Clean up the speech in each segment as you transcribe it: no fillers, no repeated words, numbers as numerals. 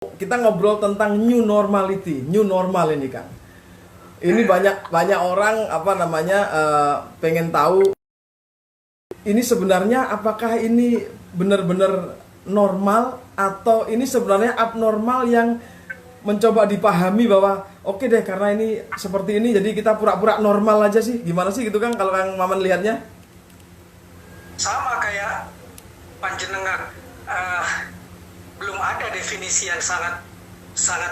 kita ngobrol tentang new normality, new normal ini kan. Ini banyak orang pengen tahu ini sebenarnya apakah ini benar-benar normal atau ini sebenarnya abnormal yang mencoba dipahami bahwa oke deh karena ini seperti ini jadi kita pura-pura normal aja sih. Gimana sih gitu Kang kalau Kang Maman lihatnya? Sama kayak panjenengan, belum ada definisi yang sangat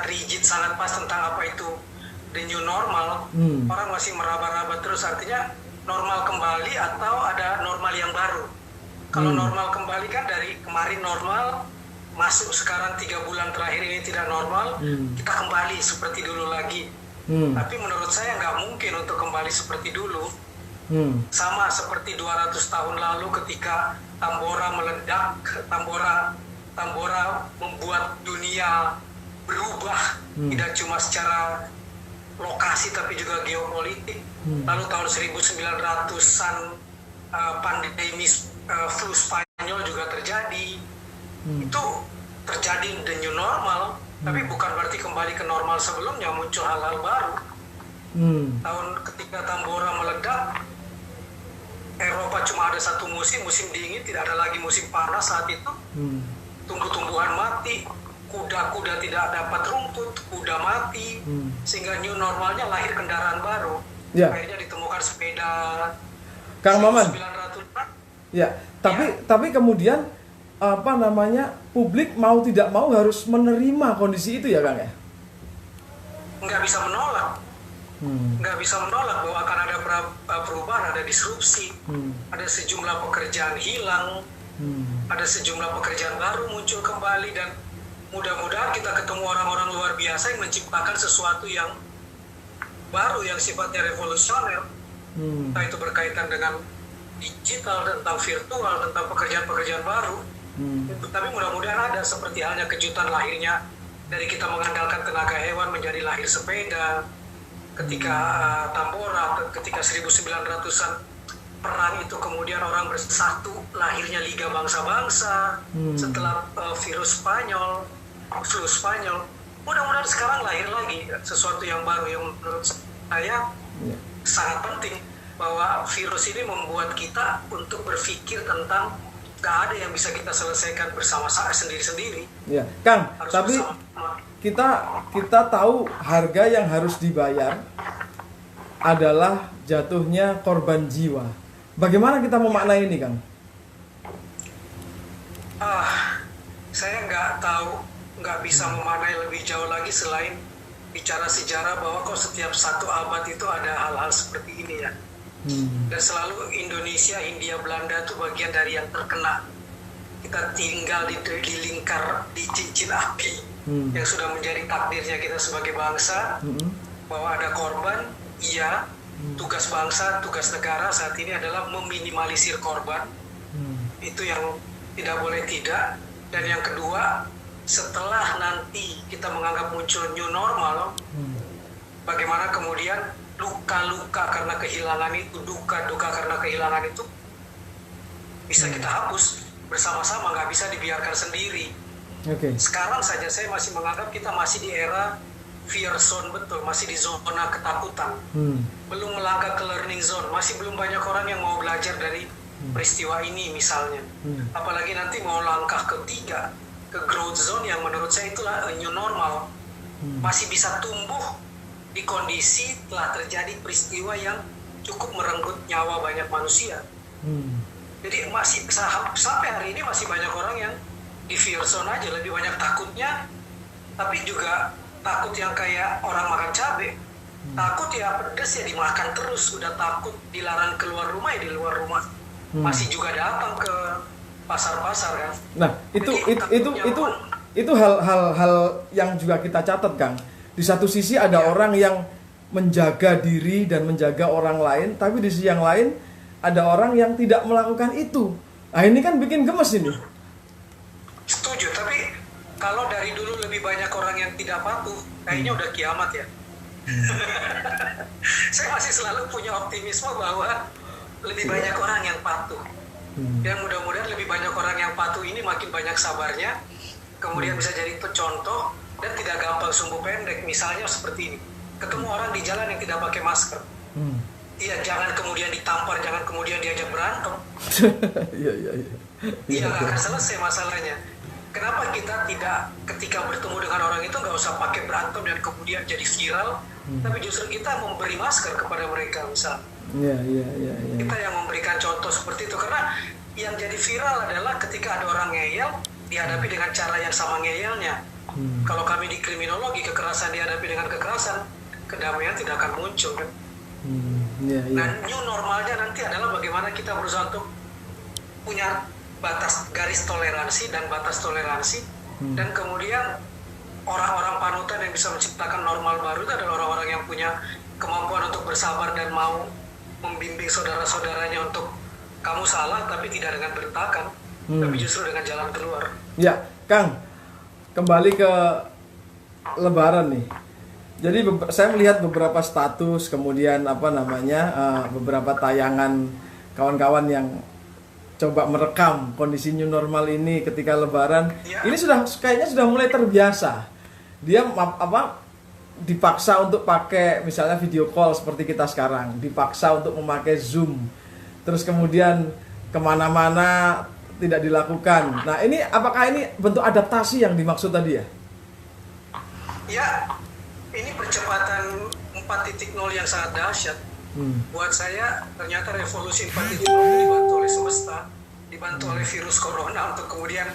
rigid, sangat pas tentang apa itu the new normal. Orang masih meraba-raba terus, artinya normal kembali atau ada normal yang baru. Kalau normal kembali kan dari kemarin normal, masuk sekarang 3 bulan terakhir ini tidak normal, kita kembali seperti dulu lagi. Tapi menurut saya nggak mungkin untuk kembali seperti dulu. Sama seperti 200 tahun lalu ketika Tambora meledak, Tambora membuat dunia berubah, tidak cuma secara lokasi tapi juga geopolitik. Lalu tahun 1900-an pandemi flu Spanyol juga terjadi. Itu terjadi the new normal, tapi bukan berarti kembali ke normal sebelumnya, muncul hal-hal baru. Tahun ketika Tambora meledak, Eropa cuma ada satu musim dingin, tidak ada lagi musim panas saat itu. Tumbuh-tumbuhan mati, kuda-kuda tidak dapat rumput, kuda mati, sehingga new normalnya lahir kendaraan baru. Ya. Akhirnya ditemukan sepeda. Kang Maman. 1900-an. Ya, tapi kemudian publik mau tidak mau harus menerima kondisi itu ya Kang ya? Nggak bisa menolak. Nggak bisa menolak bahwa akan ada perubahan, ada disrupsi, ada sejumlah pekerjaan hilang, ada sejumlah pekerjaan baru muncul kembali, dan mudah-mudahan kita ketemu orang-orang luar biasa yang menciptakan sesuatu yang baru, yang sifatnya revolusioner. Entah itu berkaitan dengan digital, tentang virtual, tentang pekerjaan-pekerjaan baru. Tapi mudah-mudahan ada, seperti halnya kejutan lahirnya dari kita mengandalkan tenaga hewan menjadi lahir sepeda. Ketika Tambora, ketika 1900-an perang itu kemudian orang bersatu, lahirnya Liga Bangsa-Bangsa. Setelah virus Spanyol, flu Spanyol, mudah-mudahan sekarang lahir lagi sesuatu yang baru yang menurut saya sangat penting, bahwa virus ini membuat kita untuk berpikir tentang gak ada yang bisa kita selesaikan bersama-sama sendiri-sendiri. Ya, Kang, Harus tapi bersama. kita tahu harga yang harus dibayar adalah jatuhnya korban jiwa. Bagaimana kita memaknai ini, Kang? Saya nggak tahu, nggak bisa memaknai lebih jauh lagi selain bicara sejarah, bahwa kok setiap satu abad itu ada hal-hal seperti ini ya. Dan selalu Indonesia, Hindia, Belanda itu bagian dari yang terkena. Kita tinggal di lingkar, di cincin api yang sudah menjadi takdirnya kita sebagai bangsa, bahwa ada korban. Iya, tugas bangsa, tugas negara saat ini adalah meminimalisir korban. Itu yang tidak boleh tidak. Dan yang kedua, setelah nanti kita menganggap muncul new normal, bagaimana kemudian luka-luka karena kehilangan itu, duka-duka karena kehilangan itu bisa kita hapus bersama-sama, nggak bisa dibiarkan sendiri. Sekarang saja saya masih menganggap kita masih di era fear zone, betul, masih di zona ketakutan. Belum melangkah ke learning zone, masih belum banyak orang yang mau belajar dari peristiwa ini misalnya. Apalagi nanti mau langkah ketiga, ke growth zone yang menurut saya itulah new normal. Masih bisa tumbuh di kondisi telah terjadi peristiwa yang cukup merenggut nyawa banyak manusia. Jadi masih sampai hari ini masih banyak orang yang di fear zone aja, lebih banyak takutnya, tapi juga takut yang kayak orang makan cabai. Takut ya pedes ya dimakan terus, udah takut dilarang keluar rumah ya di luar rumah. Masih juga datang ke pasar-pasar kan. Nah, itu hal-hal yang juga kita catat, Kang. Di satu sisi ada orang yang menjaga diri dan menjaga orang lain, tapi di sisi yang lain ada orang yang tidak melakukan itu. Nah, ini kan bikin gemes ini. Setuju, tapi kalau dari dulu lebih banyak orang yang tidak patuh, kayaknya udah kiamat ya. Saya masih selalu punya optimisme bahwa lebih banyak orang yang patuh. Dan mudah-mudahan lebih banyak orang yang patuh ini makin banyak sabarnya, kemudian bisa jadi contoh dan tidak gampang sumbu pendek. Misalnya seperti ini, ketemu orang di jalan yang tidak pakai masker, iya jangan kemudian ditampar, jangan kemudian diajak berantem. Iya nggak akan selesai masalahnya. Kenapa kita tidak ketika bertemu dengan orang itu nggak usah pakai berantem dan kemudian jadi viral, tapi justru kita memberi masker kepada mereka misal. Kita yang memberikan contoh seperti itu, karena yang jadi viral adalah ketika ada orang ngeyel dihadapi dengan cara yang sama ngeyelnya. Kalau kami di kriminologi, kekerasan dihadapi dengan kekerasan, kedamaian tidak akan muncul kan. Nah, new normalnya nanti adalah bagaimana kita berusaha untuk punya batas garis toleransi dan batas toleransi, dan kemudian orang-orang panutan yang bisa menciptakan normal baru itu adalah orang-orang yang punya kemampuan untuk bersabar dan mau membimbing saudara-saudaranya untuk kamu salah tapi tidak dengan bentakan, tapi justru dengan jalan keluar. Ya, Kang, kembali ke Lebaran nih. Jadi saya melihat beberapa status, kemudian beberapa tayangan kawan-kawan yang coba merekam kondisi new normal ini ketika Lebaran. Ini kayaknya sudah mulai terbiasa. Dia dipaksa untuk pakai misalnya video call seperti kita sekarang, dipaksa untuk memakai Zoom, terus kemudian kemana-mana tidak dilakukan. Nah, ini apakah ini bentuk adaptasi yang dimaksud tadi ya? Ya, ini percepatan 4.0 yang sangat dahsyat. Buat saya ternyata revolusi 4.0 dibantu oleh semesta, dibantu oleh virus corona untuk kemudian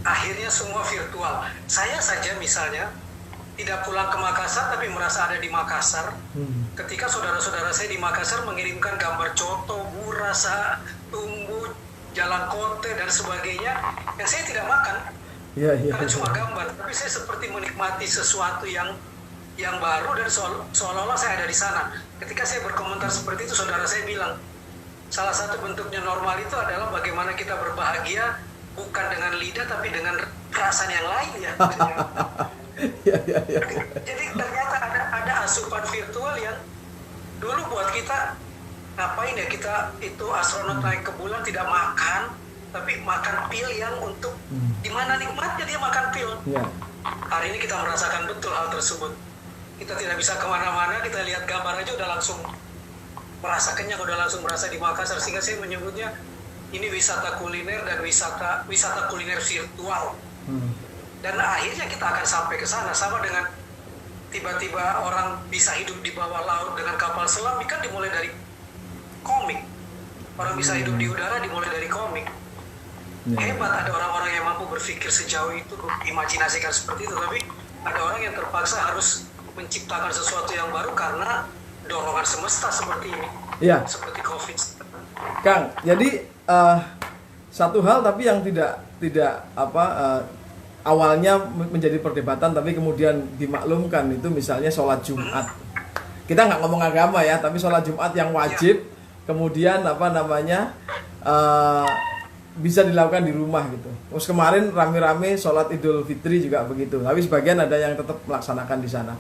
akhirnya semua virtual. Saya saja misalnya tidak pulang ke Makassar tapi merasa ada di Makassar. Ketika saudara-saudara saya di Makassar mengirimkan gambar coto, burasa, tumbuh, jalan kote dan sebagainya, yang saya tidak makan. Karena cuma gambar, tapi saya seperti menikmati sesuatu yang baru dan seolah-olah saya ada di sana. Ketika saya berkomentar seperti itu, saudara saya bilang, salah satu bentuknya normal itu adalah bagaimana kita berbahagia bukan dengan lidah tapi dengan perasaan yang lain ya. Jadi ternyata ada asupan virtual yang dulu buat kita ngapain ya, kita itu astronot naik ke bulan tidak makan tapi makan pil yang untuk dimana nikmatnya dia makan pil. Hari ini kita merasakan betul hal tersebut. Kita tidak bisa kemana-mana, kita lihat gambar aja udah langsung merasa kenyang, udah langsung merasa di Makassar, sehingga saya menyebutnya ini wisata kuliner dan wisata kuliner virtual. Dan akhirnya kita akan sampai ke sana, sama dengan tiba-tiba orang bisa hidup di bawah laut dengan kapal selam, kan dimulai dari komik. Orang bisa hidup di udara dimulai dari komik. Hebat ada orang-orang yang mampu berpikir sejauh itu, imajinasikan seperti itu, tapi ada orang yang terpaksa harus menciptakan sesuatu yang baru karena dorongan semesta seperti ini, seperti COVID. Kang, jadi satu hal tapi yang tidak awalnya menjadi perdebatan tapi kemudian dimaklumkan itu misalnya sholat Jumat. Kita nggak ngomong agama ya, tapi sholat Jumat yang wajib, kemudian bisa dilakukan di rumah gitu. Terus kemarin rame-rame sholat Idul Fitri juga begitu. Tapi sebagian ada yang tetap melaksanakan di sana.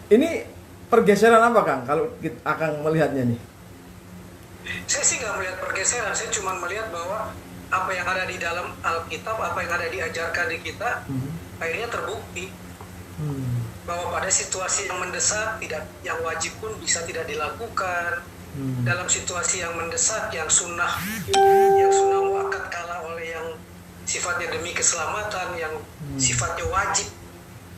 Ini pergeseran apa Kang kalau kita akan melihatnya nih? Saya sih nggak melihat pergeseran, saya cuma melihat bahwa apa yang ada di dalam Alkitab, apa yang ada diajarkan di kita, akhirnya terbukti bahwa pada situasi yang mendesak, yang wajib pun bisa tidak dilakukan. Dalam situasi yang mendesak, yang sunnah muakkad kalah oleh yang sifatnya demi keselamatan, yang sifatnya wajib.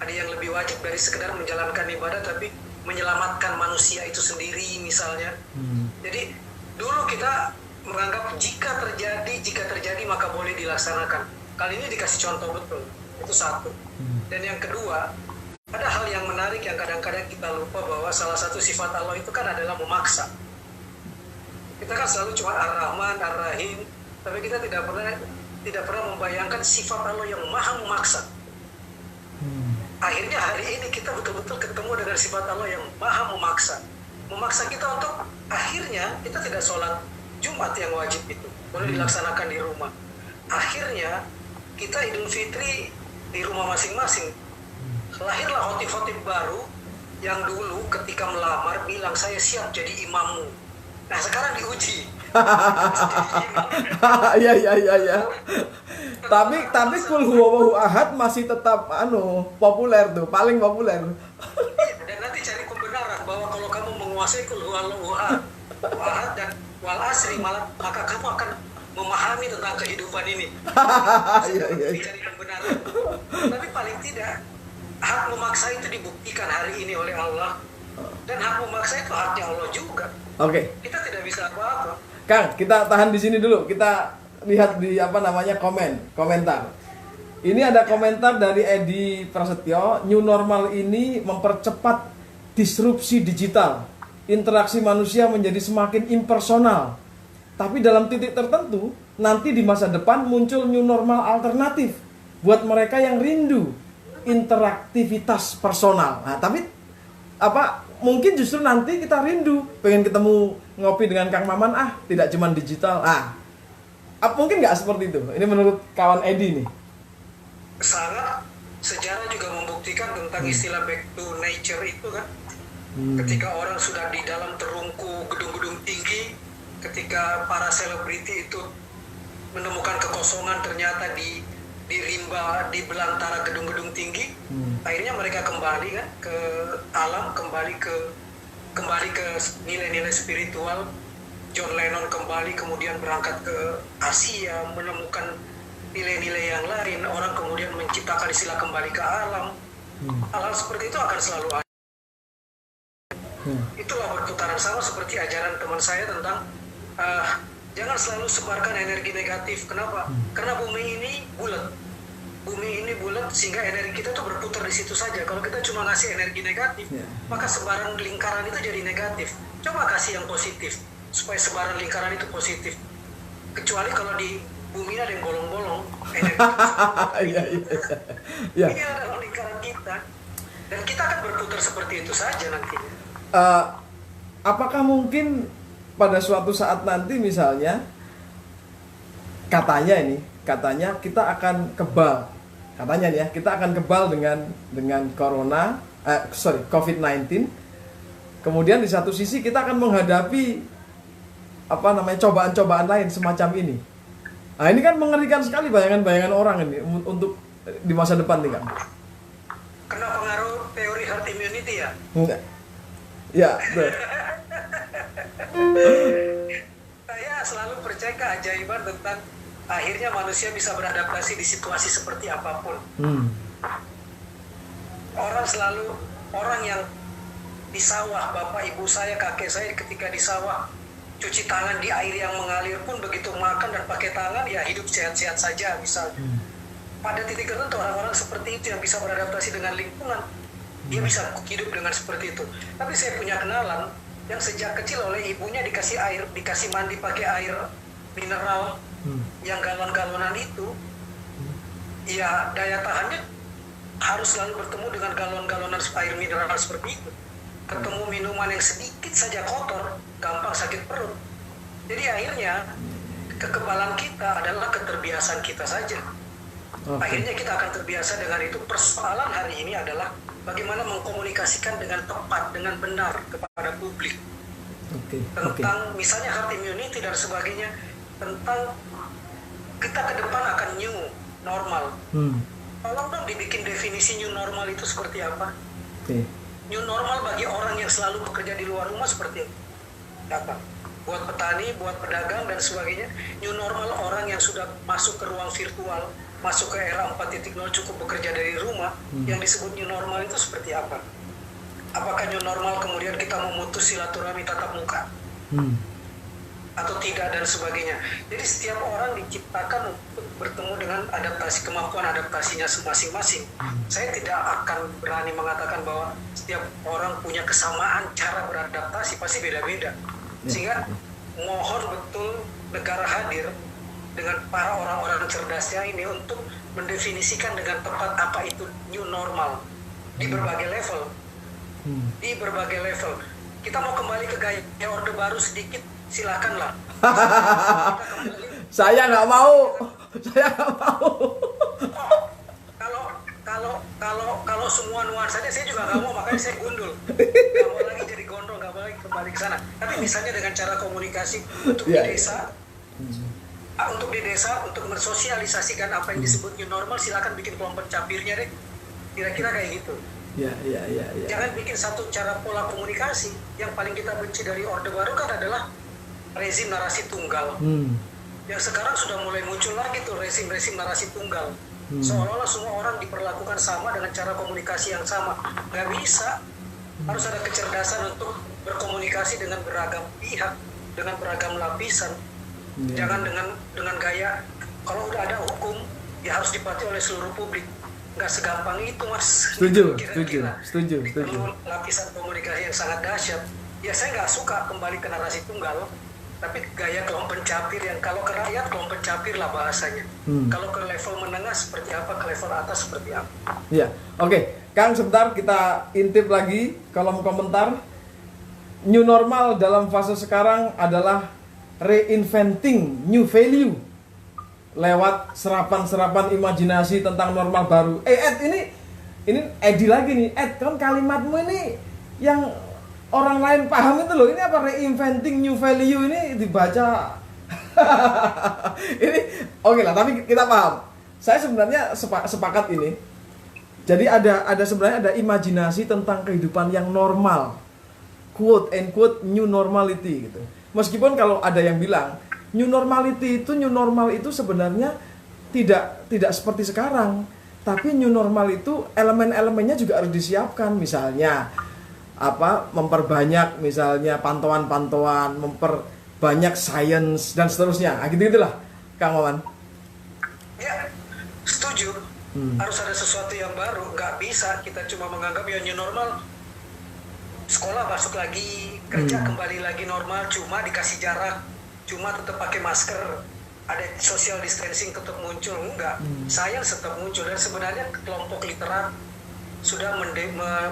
Ada yang lebih wajib dari sekedar menjalankan ibadah tapi menyelamatkan manusia itu sendiri misalnya. Jadi dulu kita menganggap jika terjadi maka boleh dilaksanakan. Kali ini dikasih contoh betul. Itu satu. Dan yang kedua, ada hal yang menarik yang kadang-kadang kita lupa bahwa salah satu sifat Allah itu kan adalah memaksa. Kita kan selalu cuma Ar-Rahman, Ar-Rahim, tapi kita tidak pernah membayangkan sifat Allah yang maha memaksa. Akhirnya hari ini kita betul-betul ketemu dengan sifat Allah yang maha memaksa. Memaksa kita untuk akhirnya kita tidak sholat Jumat yang wajib itu, boleh dilaksanakan di rumah. Akhirnya kita Idul Fitri di rumah masing-masing. Lahirlah khotib-khotib baru yang dulu ketika melamar bilang saya siap jadi imammu. Nah sekarang diuji. Iya iya iya iya. Tapi kul huwallahu ahad masih tetap populer tuh, paling populer. Dan nanti cari pembenaran bahwa kalau kamu menguasai kul huwallahu ahad dan wal asri, maka kamu akan memahami tentang kehidupan ini. Iya iya. Cari pembenaran. Tapi paling tidak hak memaksa itu dibuktikan hari ini oleh Allah, dan hak memaksa itu haknya Allah juga. Oke. Kita tidak bisa apa-apa. Kang, kita tahan di sini dulu. Kita lihat di komentar. Ini ada komentar dari Edi Prasetyo. New normal ini mempercepat disrupsi digital. Interaksi manusia menjadi semakin impersonal. Tapi dalam titik tertentu, nanti di masa depan muncul new normal alternatif buat mereka yang rindu interaktivitas personal. Nah, tapi mungkin justru nanti kita rindu pengen ketemu ngopi dengan Kang Maman, tidak cuman digital. Mungkin nggak seperti itu. Ini menurut kawan Edi nih. Sangat. Sejarah juga membuktikan tentang istilah back to nature itu kan. Ketika orang sudah di dalam terungku gedung-gedung tinggi, ketika para selebriti itu menemukan kekosongan ternyata di rimba, di belantara gedung-gedung tinggi, akhirnya mereka kembali kan ke alam, kembali ke nilai-nilai spiritual. John Lennon kembali, kemudian berangkat ke Asia, menemukan nilai-nilai yang lain. Orang kemudian menciptakan istilah kembali ke alam. Hal-hal seperti itu akan selalu ada. Itulah berputaran, sama seperti ajaran teman saya tentang jangan selalu sebarkan energi negatif. Kenapa? Karena bumi ini bulat sehingga energi kita tuh berputar di situ saja. Kalau kita cuma ngasih energi negatif, maka sebaran lingkaran itu jadi negatif. Coba kasih yang positif supaya sebaran lingkaran itu positif. Kecuali kalau di bumi ada yang bolong-bolong, energi ini adalah lingkaran kita, dan kita akan berputar seperti itu saja nantinya. Apakah mungkin pada suatu saat nanti misalnya katanya kita akan kebal, kita akan kebal dengan COVID-19. Kemudian di satu sisi kita akan menghadapi cobaan-cobaan lain semacam ini. Nah, ini kan mengerikan sekali bayangan-bayangan orang ini untuk di masa depan nih, Kang. Kena pengaruh teori herd immunity ya? Enggak. Ya, betul. Saya selalu percaya keajaiban tentang akhirnya manusia bisa beradaptasi di situasi seperti apapun. Orang yang di sawah, bapak ibu saya, kakek saya ketika di sawah cuci tangan di air yang mengalir pun begitu makan dan pakai tangan ya hidup sehat-sehat saja misalnya. Pada titik tertentu orang-orang seperti itu yang bisa beradaptasi dengan lingkungan, dia bisa hidup dengan seperti itu. Tapi saya punya kenalan yang sejak kecil oleh ibunya dikasih mandi pakai air mineral yang galon-galonan itu, ya daya tahannya harus selalu bertemu dengan galon-galonan air mineral seperti itu. Ketemu minuman yang sedikit saja kotor, gampang sakit perut. Jadi akhirnya kekebalan kita adalah keterbiasaan kita saja. Akhirnya kita akan terbiasa dengan itu. Persoalan hari ini adalah bagaimana mengkomunikasikan dengan tepat, dengan benar kepada publik. Tentang misalnya herd immunity dan sebagainya, tentang kita ke depan akan new normal. Tolong dong dibikin definisi new normal itu seperti apa? New normal bagi orang yang selalu bekerja di luar rumah seperti apa? Buat petani, buat pedagang dan sebagainya. New normal orang yang sudah masuk ke ruang virtual, masuk ke era 4.0 cukup bekerja dari rumah, yang disebut new normal itu seperti apa? Apakah new normal kemudian kita memutus silaturahmi tatap muka? Atau tidak dan sebagainya. Jadi setiap orang diciptakan untuk bertemu dengan kemampuan adaptasinya masing-masing. Saya tidak akan berani mengatakan bahwa setiap orang punya kesamaan cara beradaptasi, pasti beda-beda. Sehingga mohon betul negara hadir dengan para orang-orang cerdasnya ini untuk mendefinisikan dengan tepat apa itu new normal di berbagai level. Di berbagai level. Kita mau kembali ke gaya Orde Baru sedikit, silakanlah. Saya nggak mau. Saya nggak mau. kalau semua nuansanya saya juga nggak mau, makanya saya gundul. Nggak mau lagi jadi gondrong, nggak mau lagi kembali ke sana. Tapi misalnya dengan cara komunikasi untuk di desa, untuk mensosialisasikan apa yang disebut new normal, silakan bikin kelompok capirnya deh. Kira-kira kayak gitu. Ya. Jangan bikin satu cara pola komunikasi. Yang paling kita benci dari Orde Baru kan adalah rezim narasi tunggal. Yang sekarang sudah mulai muncul lagi tuh rezim narasi tunggal. Seolah-olah semua orang diperlakukan sama dengan cara komunikasi yang sama. Nggak bisa. Harus ada kecerdasan untuk berkomunikasi dengan beragam pihak, dengan beragam lapisan. Jangan dengan gaya kalau udah ada hukum ya harus dipatuhi oleh seluruh publik. Nggak segampang itu, Mas. Setuju. Perlu lapisan komunikasi yang sangat dahsyat. Ya saya nggak suka kembali ke narasi tunggal, tapi gaya kelompok capir yang kalau ke rakyat kelompok capir lah bahasanya. Kalau ke level menengah seperti apa, ke level atas seperti apa. Ya, oke. Kang, sebentar kita intip lagi kolom komentar. New normal dalam fase sekarang adalah reinventing new value lewat serapan-serapan imajinasi tentang normal baru. Ed, ini Edi lagi nih. Ed, kan kalimatmu ini yang orang lain paham itu loh. Ini apa reinventing new value ini dibaca. Ini oke lah, tapi kita paham. Saya sebenarnya sepakat ini. Jadi sebenarnya ada imajinasi tentang kehidupan yang normal. Quote and quote new normality gitu. Meskipun kalau ada yang bilang new normal itu sebenarnya tidak seperti sekarang. Tapi new normal itu elemen-elemennya juga harus disiapkan. Misalnya memperbanyak misalnya pantauan-pantauan, memperbanyak sains dan seterusnya. Gitu-gitulah, Kang Maman. Ya, setuju. Harus ada sesuatu yang baru. Nggak bisa kita cuma menganggap ya new normal. Sekolah masuk lagi, kerja kembali lagi normal, cuma dikasih jarak, cuma tetap pakai masker, ada social distancing tetap muncul. Enggak, sains tetap muncul. Dan sebenarnya kelompok literat sudah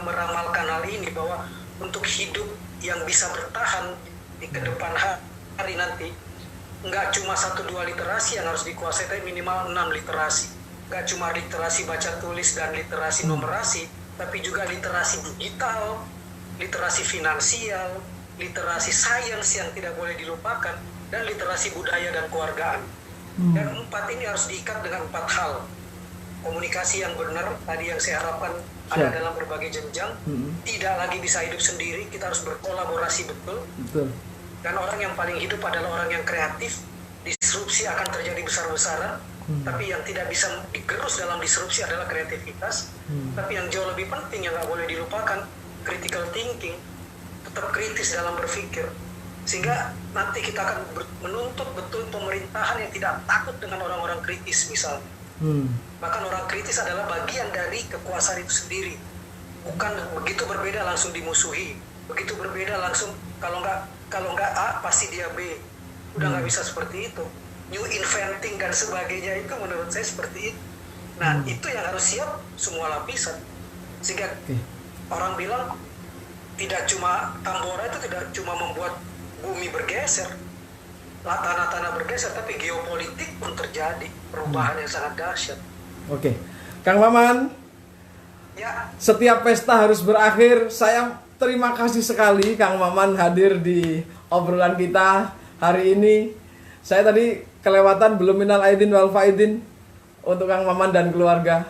meramalkan hal ini, bahwa untuk hidup yang bisa bertahan di kedepan hari nanti, nggak cuma 1-2 literasi yang harus dikuasai, tapi minimal 6 literasi. Nggak cuma literasi baca tulis dan literasi numerasi, tapi juga literasi digital, literasi finansial, literasi sains yang tidak boleh dilupakan, dan literasi budaya dan keluargaan. Dan 4 ini harus diikat dengan 4 hal. Komunikasi yang benar, tadi yang saya harapkan ada dalam berbagai jenjang. Tidak lagi bisa hidup sendiri, kita harus berkolaborasi betul. Dan orang yang paling hidup adalah orang yang kreatif. Disrupsi akan terjadi besar-besaran, tapi yang tidak bisa digerus dalam disrupsi adalah kreativitas. Tapi yang jauh lebih penting yang nggak boleh dilupakan, critical thinking, tetap kritis dalam berpikir, sehingga nanti kita akan menuntut betul pemerintahan yang tidak takut dengan orang-orang kritis misalnya. Bahkan orang kritis adalah bagian dari kekuasaan itu sendiri, bukan begitu berbeda langsung dimusuhi, begitu berbeda langsung kalau nggak A pasti dia B. Udah nggak bisa seperti itu. New inventing dan sebagainya itu menurut saya seperti itu. Nah itu yang harus siap semua lapisan, sehingga orang bilang Tambora itu tidak cuma membuat bumi bergeser, tanah-tanah bergeser, tapi geopolitik pun terjadi perubahan yang sangat dahsyat. Oke, Kang Maman. Ya. Setiap pesta harus berakhir. Saya terima kasih sekali Kang Maman hadir di obrolan kita hari ini. Saya tadi kelewatan belum minal aidin wal faidin untuk Kang Maman dan keluarga.